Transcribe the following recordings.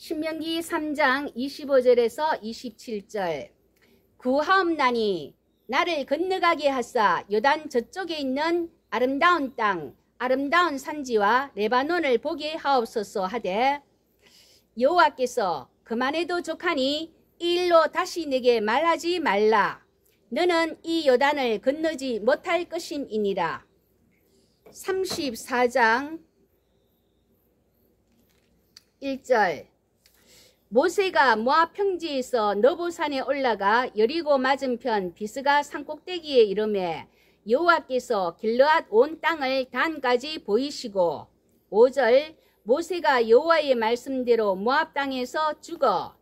신명기 3장 25절에서 27절. 구하옵나니 나를 건너가게 하사 요단 저쪽에 있는 아름다운 땅, 아름다운 산지와 레바논을 보게 하옵소서 하되, 여호와께서 그만해도 족하니 이 일로 다시 내게 말하지 말라. 너는 이 요단을 건너지 못할 것임이니라. 34장 1절. 모세가 모압 평지에서 너보산에 올라가 여리고 맞은편 비스가 산꼭대기에 이르매 여호와께서 길르앗 온 땅을 단까지 보이시고, 5절. 모세가 여호와의 말씀대로 모압 땅에서 죽어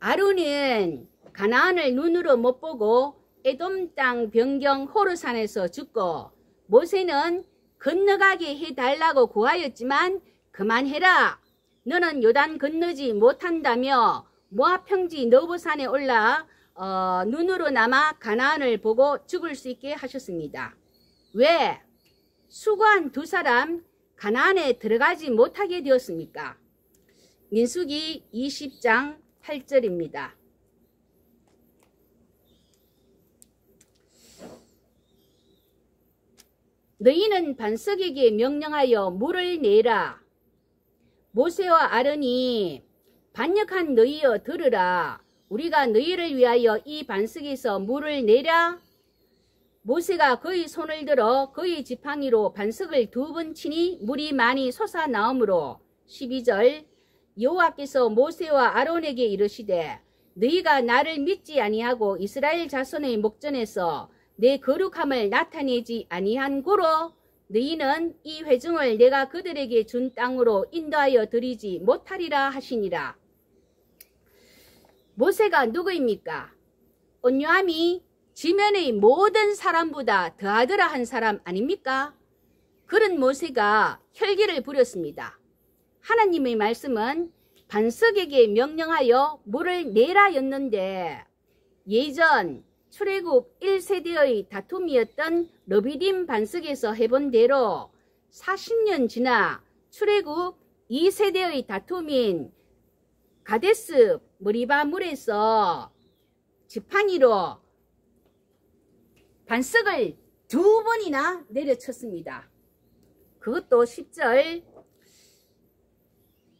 아론은 가나안을 눈으로 못 보고 에돔 땅 변경 호르산에서 죽고, 모세는 건너가게 해달라고 구하였지만 그만해라, 너는 요단 건너지 못한다며 모압 평지 너보산에 올라 눈으로나마 가나안을 보고 죽을 수 있게 하셨습니다. 왜 수고한 두 사람 가나안에 들어가지 못하게 되었습니까? 민수기 20장 8절입니다. 너희는 반석에게 명령하여 물을 내라. 모세와 아론이 반역한 너희여 들으라. 우리가 너희를 위하여 이 반석에서 물을 내랴. 모세가 그의 손을 들어 그의 지팡이로 반석을 2번 치니 물이 많이 솟아나오므로. 12절. 여호와께서 모세와 아론에게 이르시되 너희가 나를 믿지 아니하고 이스라엘 자손의 목전에서 내 거룩함을 나타내지 아니한 고로 너희는 이 회중을 내가 그들에게 준 땅으로 인도하여 드리지 못하리라 하시니라. 모세가 누구입니까? 온유함이 지면의 모든 사람보다 더하더라 한 사람 아닙니까? 그런 모세가 혈기를 부렸습니다. 하나님의 말씀은 반석에게 명령하여 물을 내라 였는데, 예전 출애굽 1세대의 다툼이었던 르비딤 반석에서 해본 대로 40년 지나 출애굽 2세대의 다툼인 가데스 머리바 물에서 지팡이로 반석을 2번이나 내려쳤습니다. 그것도 10절.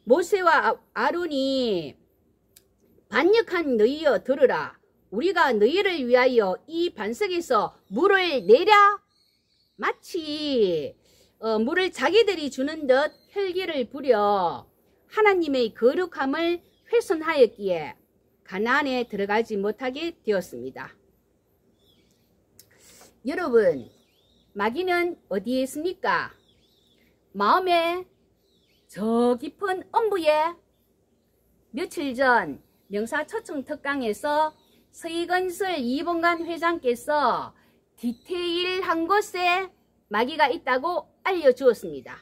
모세와 아론이 반역한 너희여 들으라. 우리가 너희를 위하여 이 반석에서 물을 내랴. 마치 물을 자기들이 주는 듯 혈기를 부려 하나님의 거룩함을 훼손하였기에 가나안에 들어가지 못하게 되었습니다. 여러분, 마귀는 어디에 있습니까? 마음의 저 깊은 엄부에. 며칠 전 명사초청 특강에서 서희건설 이봉관 회장께서 디테일한 곳에 마귀가 있다고 알려주었습니다.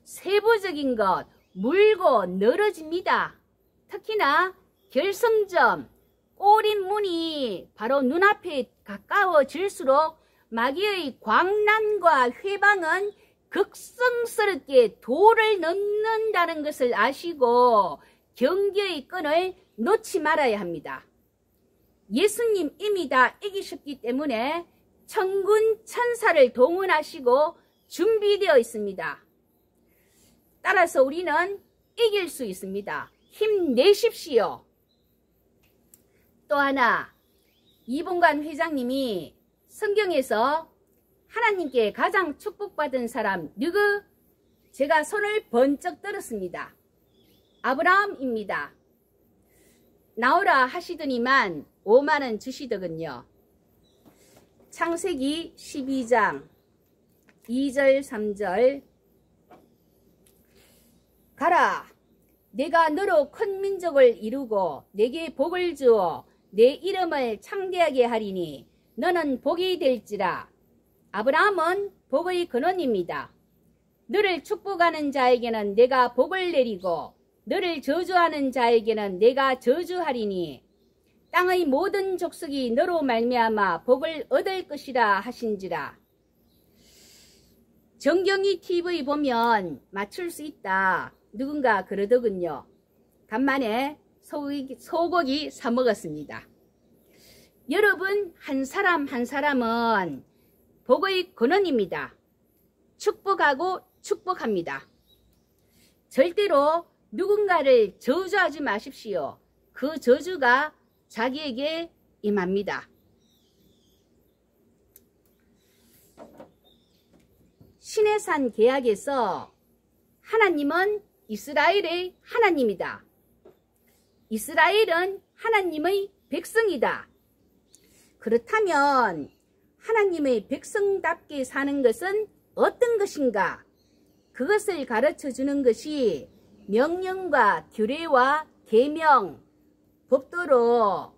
세부적인 것 물고 늘어집니다. 특히나 결승점 꼬린문이 바로 눈앞에 가까워질수록 마귀의 광란과 회방은 극성스럽게 도를 넘는다는 것을 아시고 경계의 끈을 놓지 말아야 합니다. 예수님 이미 다 이기셨기 때문에 천군 천사를 동원하시고 준비되어 있습니다. 따라서 우리는 이길 수 있습니다. 힘내십시오. 또 하나, 이봉관 회장님이 성경에서 하나님께 가장 축복받은 사람 누구? 제가 손을 번쩍 들었습니다. 아브라함입니다. 나오라 하시더니만 5만원 주시더군요. 창세기 12장 2절 3절. 가라, 내가 너로 큰 민족을 이루고 내게 복을 주어 내 이름을 창대하게 하리니 너는 복이 될지라. 아브라함은 복의 근원입니다. 너를 축복하는 자에게는 내가 복을 내리고 너를 저주하는 자에게는 내가 저주하리니 땅의 모든 족속이 너로 말미암아 복을 얻을 것이라 하신지라. 정경이 TV 보면 맞출 수 있다. 누군가 그러더군요. 간만에 소고기 사 먹었습니다. 여러분, 한 사람 한 사람은 복의 근원입니다. 축복하고 축복합니다. 절대로 누군가를 저주하지 마십시오. 그 저주가 자기에게 임합니다. 시내산 계약에서 하나님은 이스라엘의 하나님이다. 이스라엘은 하나님의 백성이다. 그렇다면 하나님의 백성답게 사는 것은 어떤 것인가? 그것을 가르쳐 주는 것이 명령과 규례와 계명, 법도로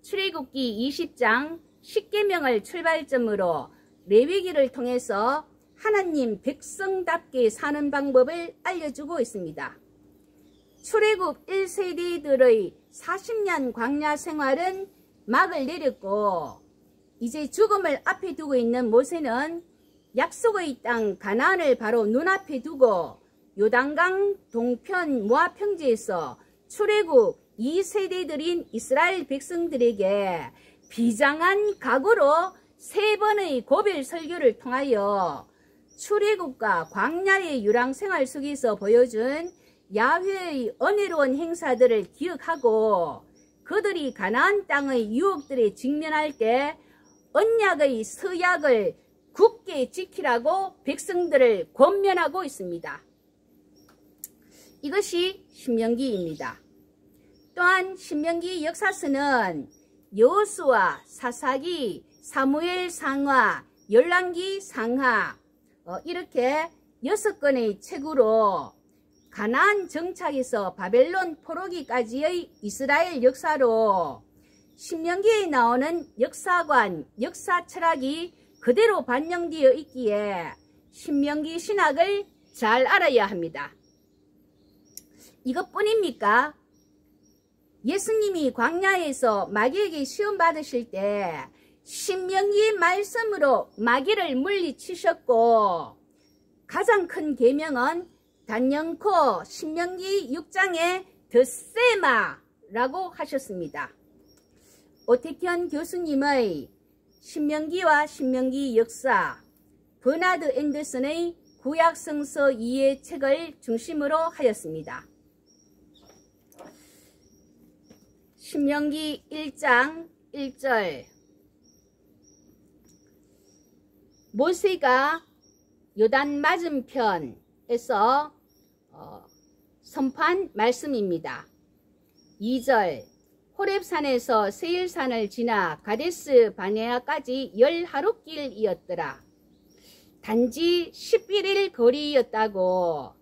출애굽기 20장 10계명을 출발점으로 레위기를 통해서 하나님 백성답게 사는 방법을 알려주고 있습니다. 출애굽 1세대들의 40년 광야 생활은 막을 내렸고 이제 죽음을 앞에 두고 있는 모세는 약속의 땅 가나안을 바로 눈앞에 두고 요단강 동편 모압 평지에서 출애굽 2세대들인 이스라엘 백성들에게 비장한 각오로 3번의 고별 설교를 통하여 출애굽과 광야의 유랑생활 속에서 보여준 야훼의 은혜로운 행사들을 기억하고 그들이 가나안 땅의 유혹들에 직면할 때 언약의 서약을 굳게 지키라고 백성들을 권면하고 있습니다. 이것이 신명기입니다. 또한 신명기 역사서는 여호수아, 사사기, 사무엘 상하, 열왕기 상하 이렇게 6권의 책으로 가나안 정착에서 바벨론 포로기까지의 이스라엘 역사로 신명기에 나오는 역사관, 역사 철학이 그대로 반영되어 있기에 신명기 신학을 잘 알아야 합니다. 이것뿐입니까? 예수님이 광야에서 마귀에게 시험 받으실 때 신명기 말씀으로 마귀를 물리치셨고 가장 큰 계명은 단연코 신명기 6장에 드세마라고 하셨습니다. 오태현 교수님의 신명기와 신명기 역사, 버나드 앤더슨의 구약성서 이해 책을 중심으로 하였습니다. 신명기 1장 1절 모세가 요단 맞은편에서 선포한 말씀입니다. 2절 호렙산에서 세일산을 지나 가데스 바네아까지 10하루길이었더라. 단지 11일 거리였다고.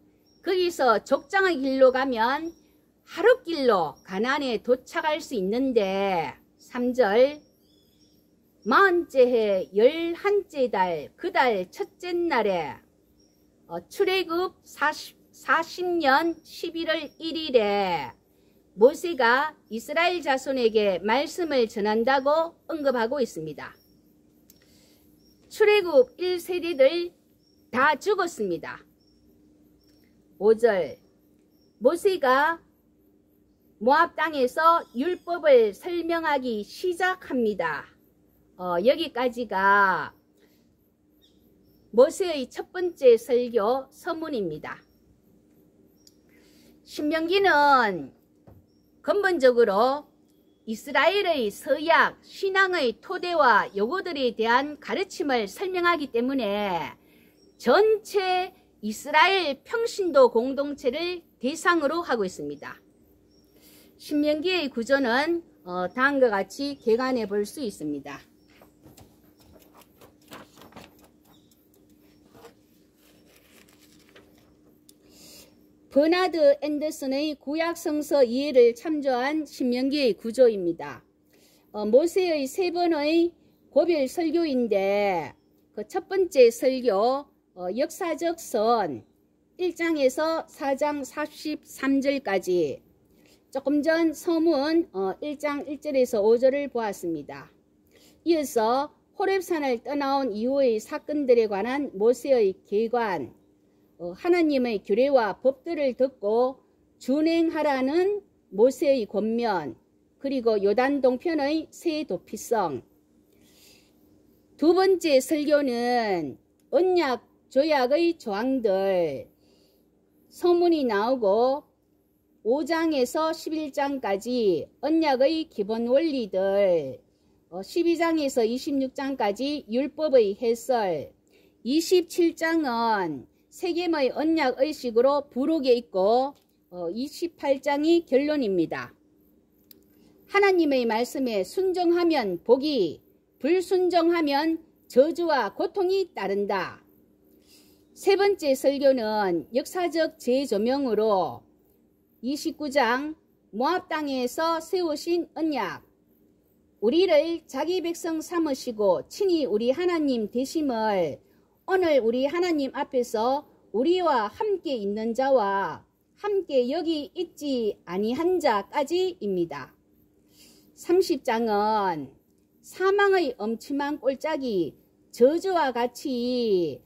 거기서 족장의 길로 가면 하루길로 가나안에 도착할 수 있는데 3절 40째 해 11째 달 그 달 첫째 날에 출애굽 40년 11월 1일에 모세가 이스라엘 자손에게 말씀을 전한다고 언급하고 있습니다. 출애굽 1세대들 다 죽었습니다. 5절 모세가 모압 땅에서 율법을 설명하기 시작합니다. 여기까지가 모세의 첫 번째 설교 서문입니다. 신명기는 근본적으로 이스라엘의 서약, 신앙의 토대와 요구들에 대한 가르침을 설명하기 때문에 전체 이스라엘 평신도 공동체를 대상으로 하고 있습니다. 신명기의 구조는 다음과 같이 개관해 볼 수 있습니다. 버나드 앤더슨의 구약성서 이해를 참조한 신명기의 구조입니다. 모세의 3번의 고별 설교인데 그 첫 번째 설교 역사적 선 1장에서 4장 43절까지 조금 전 서문 1장 1절에서 5절을 보았습니다. 이어서 호렙산을 떠나온 이후의 사건들에 관한 모세의 계관 하나님의 규례와 법들을 듣고 준행하라는 모세의 권면, 그리고 요단 동편의 새 도피성. 두 번째 설교는 언약 조약의 조항들, 서문이 나오고 5장에서 11장까지 언약의 기본 원리들, 12장에서 26장까지 율법의 해설, 27장은 세겜의 언약 의식으로 부록에 있고 28장이 결론입니다. 하나님의 말씀에 순종하면 복이, 불순종하면 저주와 고통이 따른다. 세 번째 설교는 역사적 재조명으로 29장 모압 땅에서 세우신 언약, 우리를 자기 백성 삼으시고 친히 우리 하나님 되심을 오늘 우리 하나님 앞에서 우리와 함께 있는 자와 함께 여기 있지 아니한 자까지입니다. 30장은 사망의 엄침한 꼴짝이 저주와 같이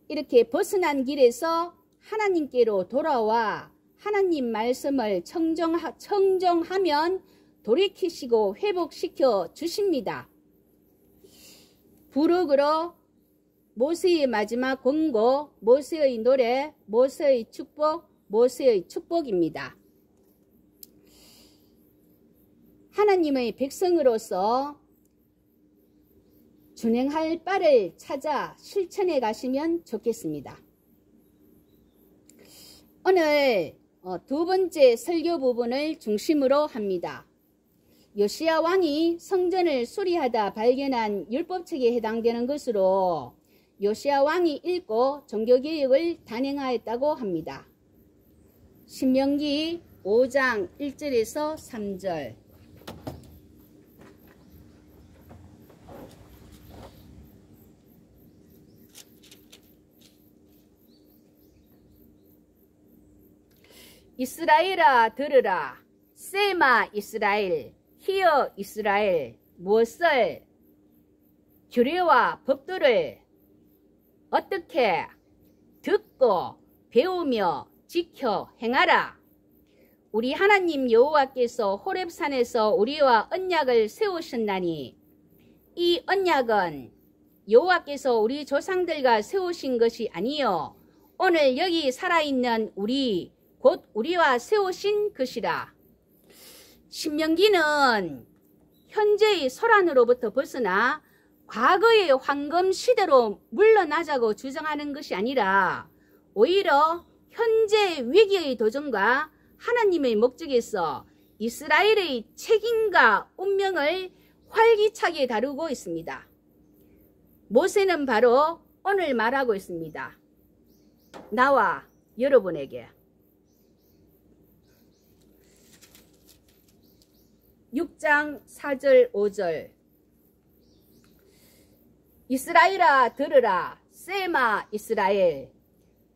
이렇게 벗어난 길에서 하나님께로 돌아와 하나님 말씀을 청정하면 돌이키시고 회복시켜 주십니다. 부록으로 모세의 마지막 권고, 모세의 노래, 모세의 축복입니다. 하나님의 백성으로서 준행할 바를 찾아 실천해 가시면 좋겠습니다. 오늘 두 번째 설교 부분을 중심으로 합니다. 요시야 왕이 성전을 수리하다 발견한 율법책에 해당되는 것으로 요시야 왕이 읽고 종교개혁을 단행하였다고 합니다. 신명기 5장 1절에서 3절. 이스라엘아 들으라. 세마 이스라엘, 히어 이스라엘. 무엇을? 규례와 법도를 어떻게 듣고 배우며 지켜 행하라. 우리 하나님 여호와께서 호렙산에서 우리와 언약을 세우셨나니 이 언약은 여호와께서 우리 조상들과 세우신 것이 아니요 오늘 여기 살아있는 우리 곧 우리와 세우신 것이라. 신명기는 현재의 소란으로부터 벗어나 과거의 황금 시대로 물러나자고 주장하는 것이 아니라 오히려 현재 위기의 도전과 하나님의 목적에서 이스라엘의 책임과 운명을 활기차게 다루고 있습니다. 모세는 바로 오늘 말하고 있습니다. 나와 여러분에게 6장 4절 5절. 이스라엘아 들으라. 세마 이스라엘.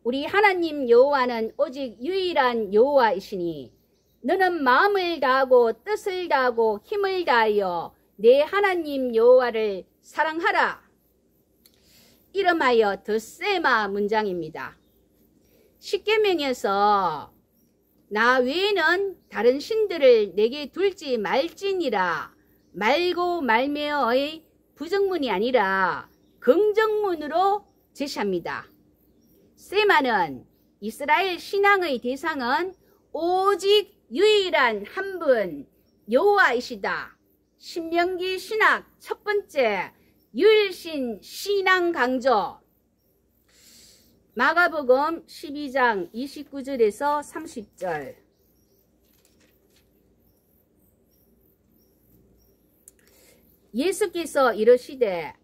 우리 하나님 여호와는 오직 유일한 여호와이시니 너는 마음을 다하고 뜻을 다하고 힘을 다하여 내 하나님 여호와를 사랑하라. 이름하여 더 세마 문장입니다. 십계명에서 나 외에는 다른 신들을 내게 둘지 말지니라 말고 말매어의 부정문이 아니라 긍정문으로 제시합니다. 세마는 이스라엘 신앙의 대상은 오직 유일한 한 분 여호와이시다. 신명기 신학 첫 번째 유일신 신앙 강조. 마가복음 12장 29절에서 30절. 예수께서 이르시되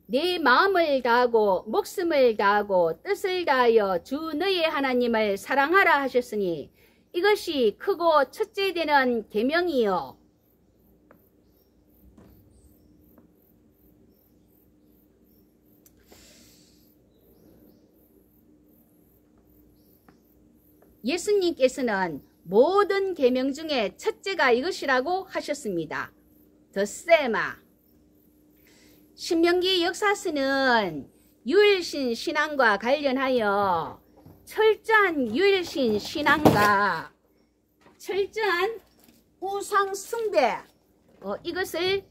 내 마음을 다하고 목숨을 다하고 뜻을 다하여 주 너의 하나님을 사랑하라 하셨으니 이것이 크고 첫째 되는 계명이요 예수님께서는 모든 계명 중에 첫째가 이것이라고 하셨습니다. 더 세마. 신명기 역사서는 유일신 신앙과 관련하여 철저한 유일신 신앙과 철저한 우상 숭배 이것을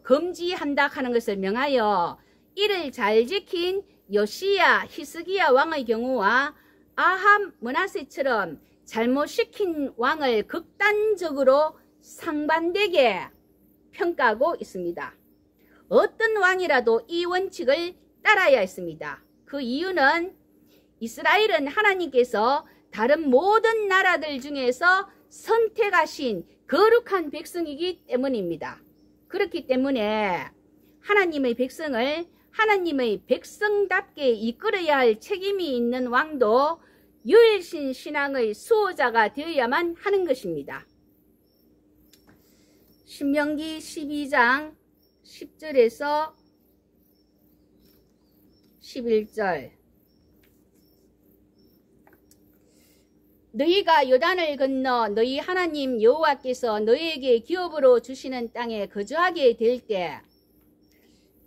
금지한다 하는 것을 명하여 이를 잘 지킨 요시야 히스기야 왕의 경우와 아합 므낫세처럼 잘못시킨 왕을 극단적으로 상반되게 평가하고 있습니다. 어떤 왕이라도 이 원칙을 따라야 했습니다. 그 이유는 이스라엘은 하나님께서 다른 모든 나라들 중에서 선택하신 거룩한 백성이기 때문입니다. 그렇기 때문에 하나님의 백성을 하나님의 백성답게 이끌어야 할 책임이 있는 왕도 유일신 신앙의 수호자가 되어야만 하는 것입니다. 신명기 12장 10절에서 11절 너희가 요단을 건너 너희 하나님 여호와께서 너희에게 기업으로 주시는 땅에 거주하게 될 때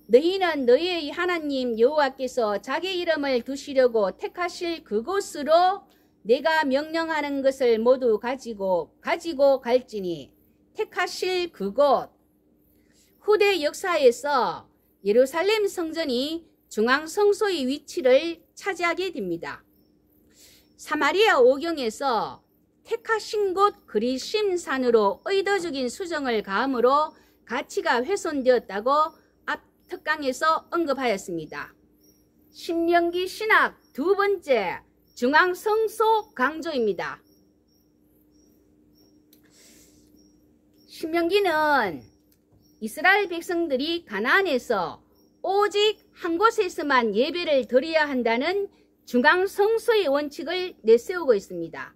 너희는 너희의 하나님 여호와께서 자기 이름을 두시려고 택하실 그곳으로 내가 명령하는 것을 모두 가지고 갈지니 택하실 그곳 후대 역사에서 예루살렘 성전이 중앙성소의 위치를 차지하게 됩니다. 사마리아 오경에서 택하신 곳 그리심산으로 의도적인 수정을 가함으로 가치가 훼손되었다고 앞 특강에서 언급하였습니다. 신명기 신학 두 번째 중앙성소 강조입니다. 신명기는 이스라엘 백성들이 가나안에서 오직 한 곳에서만 예배를 드려야 한다는 중앙성소의 원칙을 내세우고 있습니다.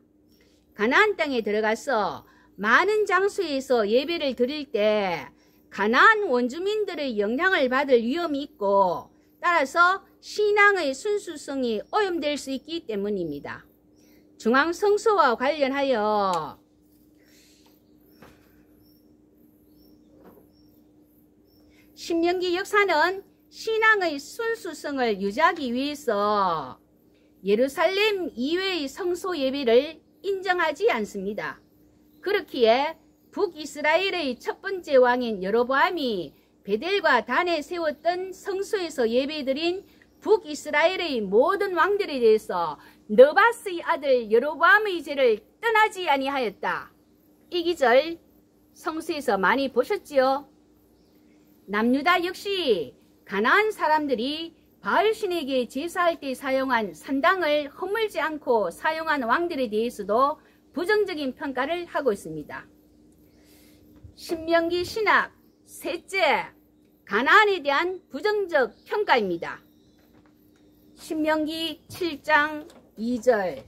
가나안 땅에 들어가서 많은 장소에서 예배를 드릴 때 가나안 원주민들의 영향을 받을 위험이 있고 따라서 신앙의 순수성이 오염될 수 있기 때문입니다. 중앙성소와 관련하여 신명기 역사는 신앙의 순수성을 유지하기 위해서 예루살렘 이외의 성소 예배를 인정하지 않습니다. 그렇기에 북이스라엘의 첫 번째 왕인 여로보암이 베델과 단에 세웠던 성소에서 예배드린 북이스라엘의 모든 왕들에 대해서 느바스의 아들 여로보암의 죄를 떠나지 아니하였다. 이 기절 성서에서 많이 보셨지요? 남유다 역시 가나안 사람들이 바알신에게 제사할 때 사용한 산당을 허물지 않고 사용한 왕들에 대해서도 부정적인 평가를 하고 있습니다. 신명기 신학 셋째, 가나안에 대한 부정적 평가입니다. 신명기 7장 2절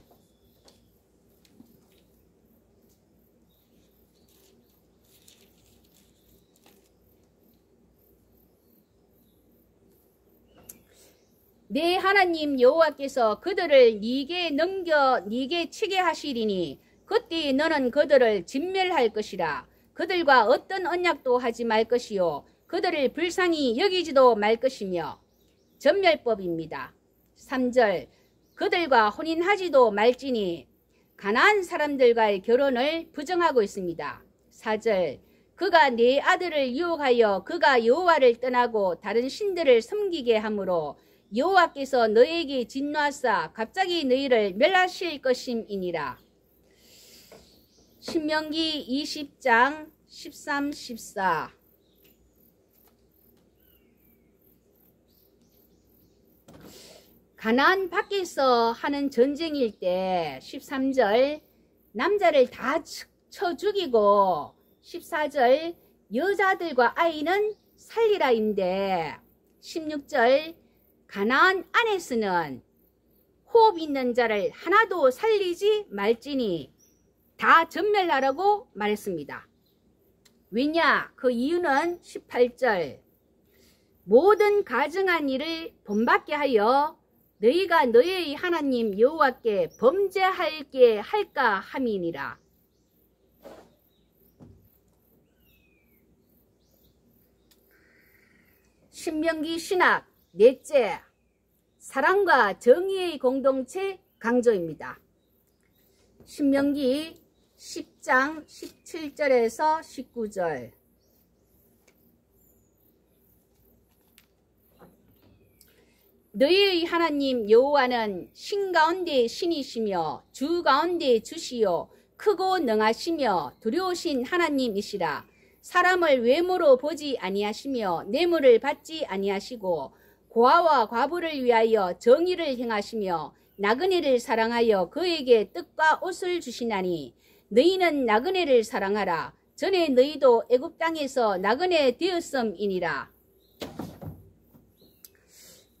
내 하나님 여호와께서 그들을 네게 치게 하시리니 그때 너는 그들을 진멸할 것이라. 그들과 어떤 언약도 하지 말 것이요 그들을 불쌍히 여기지도 말 것이며. 전멸법입니다. 3절 그들과 혼인하지도 말지니 가나안 사람들과의 결혼을 부정하고 있습니다. 4절 그가 네 아들을 유혹하여 그가 여호와를 떠나고 다른 신들을 섬기게 하므로 여호와께서 너에게 진노하사 갑자기 너희를 멸하실 것임이니라. 신명기 20장 13, 14 가나안 밖에서 하는 전쟁일 때 13절 남자를 다 쳐 죽이고 14절 여자들과 아이는 살리라인데 16절 가나안 안에서는 호흡 있는 자를 하나도 살리지 말지니 다 전멸하라고 말했습니다. 왜냐? 그 이유는 18절 모든 가증한 일을 본받게 하여 너희가 너희의 하나님 여호와께 범죄하게 할까 함이니라. 신명기 신학 넷째, 사랑과 정의의 공동체 강조입니다. 신명기 10장 17절에서 19절. 너희의 하나님 여호와는 신 가운데 신이시며 주 가운데 주시요 크고 능하시며 두려우신 하나님이시라. 사람을 외모로 보지 아니하시며 뇌물을 받지 아니하시고 고아와 과부를 위하여 정의를 행하시며 나그네를 사랑하여 그에게 떡과 옷을 주시나니 너희는 나그네를 사랑하라. 전에 너희도 애굽 땅에서 나그네 되었음이니라.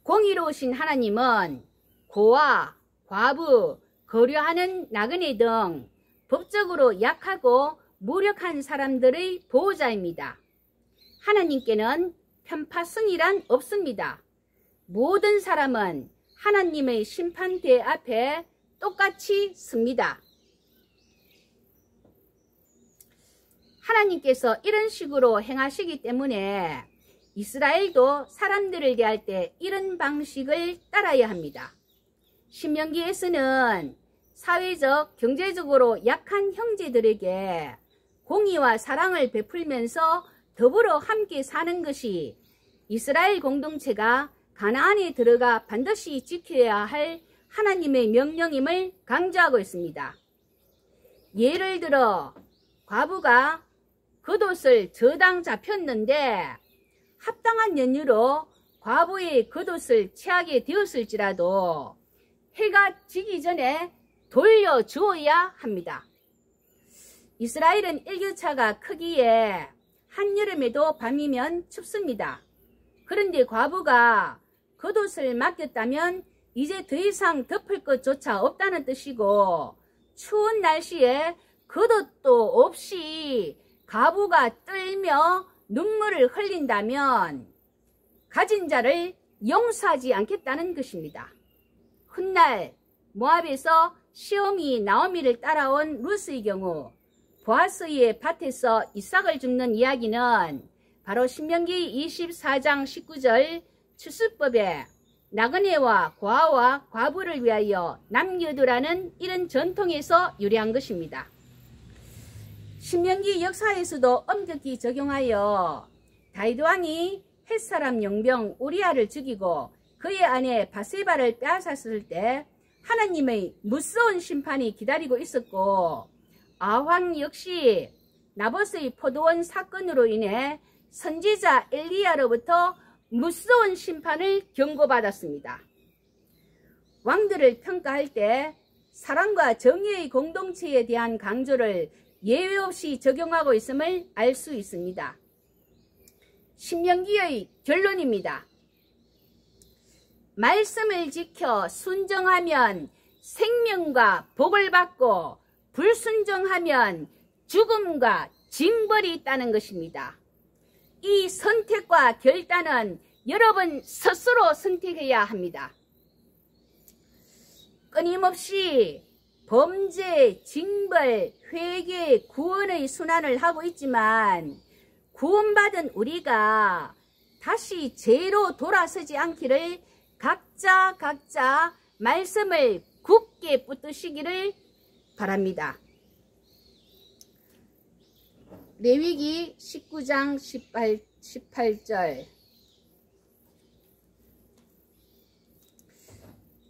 공의로우신 하나님은 고아, 과부, 거류하는 나그네 등 법적으로 약하고 무력한 사람들의 보호자입니다. 하나님께는 편파성이란 없습니다. 모든 사람은 하나님의 심판대 앞에 똑같이 섭니다. 하나님께서 이런 식으로 행하시기 때문에 이스라엘도 사람들을 대할 때 이런 방식을 따라야 합니다. 신명기에서는 사회적, 경제적으로 약한 형제들에게 공의와 사랑을 베풀면서 더불어 함께 사는 것이 이스라엘 공동체가 가나안에 들어가 반드시 지켜야 할 하나님의 명령임을 강조하고 있습니다. 예를 들어 과부가 겉옷을 저당 잡혔는데 합당한 연유로 과부의 겉옷을 취하게 되었을지라도 해가 지기 전에 돌려주어야 합니다. 이스라엘은 일교차가 크기에 한여름에도 밤이면 춥습니다. 그런데 과부가 겉옷을 맡겼다면 이제 더 이상 덮을 것조차 없다는 뜻이고, 추운 날씨에 겉옷도 없이 과부가 떨며 눈물을 흘린다면 가진 자를 용서하지 않겠다는 것입니다. 훗날 모압에서 시험이 나오미를 따라온 루스의 경우 보아스의 밭에서 이삭을 줍는 이야기는 바로 신명기 24장 19절 추수법에 나그네와 고아와 과부를 위하여 남겨두라는 이런 전통에서 유래한 것입니다. 신명기 역사에서도 엄격히 적용하여 다윗 왕이 햇사람 용병 우리아를 죽이고 그의 아내 바세바를 빼앗았을 때 하나님의 무서운 심판이 기다리고 있었고, 아황 역시 나봇의 포도원 사건으로 인해 선지자 엘리야로부터 무서운 심판을 경고받았습니다. 왕들을 평가할 때 사랑과 정의의 공동체에 대한 강조를 예외 없이 적용하고 있음을 알 수 있습니다. 신명기의 결론입니다. 말씀을 지켜 순종하면 생명과 복을 받고 불순종하면 죽음과 징벌이 있다는 것입니다. 이 선택과 결단은 여러분 스스로 선택해야 합니다. 끊임없이 범죄, 징벌, 회개, 구원의 순환을 하고 있지만 구원받은 우리가 다시 죄로 돌아서지 않기를 각자 말씀을 굳게 붙드시기를 바랍니다. 레위기 19장 18절.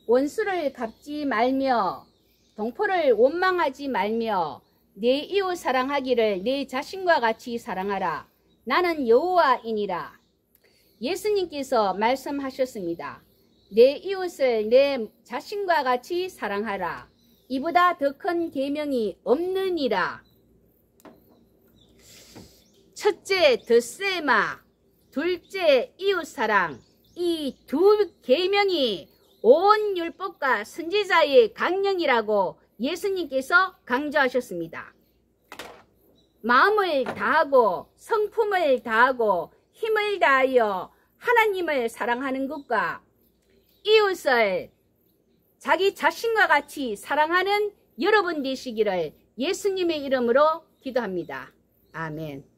원수를 갚지 말며 동포를 원망하지 말며 내 이웃 사랑하기를 내 자신과 같이 사랑하라. 나는 여호와이니라. 예수님께서 말씀하셨습니다. 내 이웃을 내 자신과 같이 사랑하라. 이보다 더 큰 계명이 없느니라. 첫째 덧세마, 둘째 이웃사랑, 이 두 계명이 온 율법과 선지자의 강령이라고 예수님께서 강조하셨습니다. 마음을 다하고 성품을 다하고 힘을 다하여 하나님을 사랑하는 것과 이웃을 자기 자신과 같이 사랑하는 여러분 되시기를 예수님의 이름으로 기도합니다. 아멘.